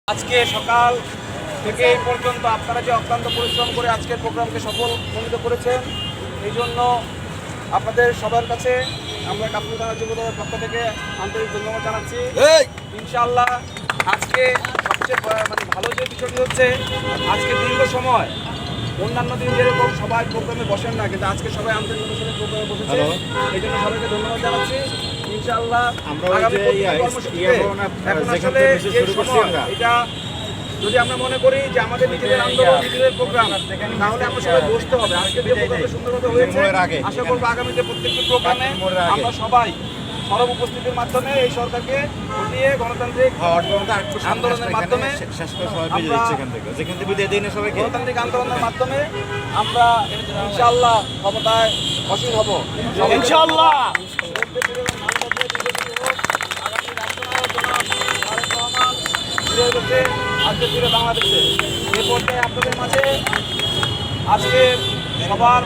আজকে সকাল থেকে এই পর্যন্ত আপনারা যে অক্লান্ত পরিশ্রম করে আজকের প্রোগ্রামকে সফলমণ্ডিত করেছেন, এই জন্য আপনাদের সবার কাছে আমরা কাপুর থানা যুবদলের পক্ষ থেকে আন্তরিক ধন্যবাদ জানাচ্ছি। ইনশাআল্লাহ আজকে সবচেয়ে ভালো যে বিষয়টি হচ্ছে, আজকে দীর্ঘ সময় অন্যান্য দিন যেরকম সবাই প্রোগ্রামে বসেন না, কিন্তু আজকে সবাই আন্তরিক অনুশীলনে প্রোগ্রামে বসেছে। এই জন্য সবাইকে ধন্যবাদ জানাচ্ছি। ইনশাআল্লাহ আগামী কর্মসূচিতে এখন আসলে এটা যদি আমরা মনে করি যে আমাদের নিজেদের আন্দোলন, নিজেদের প্রোগ্রাম, তাহলে আমরা সবাই বসতে হবে। আজকে যে প্রোগ্রামটা সুন্দরভাবে হয়েছে, আশা করবো আগামীতে প্রত্যেকটি প্রোগ্রামে আমরা সবাই সরব উপস্থিতির মাধ্যমে এই সরকারকে হটিয়ে গণতান্ত্রিক আন্দোলনের মাধ্যমে গণতান্ত্রিক আন্দোলনের মাধ্যমে আমরা ইনশাআল্লাহ ক্ষমতায় আসীন হব ইনশাআল্লাহ। আজকে ফিরে বাংলাদেশে এ পর্যায়ে আপনাদের মাঝে আজকে সবার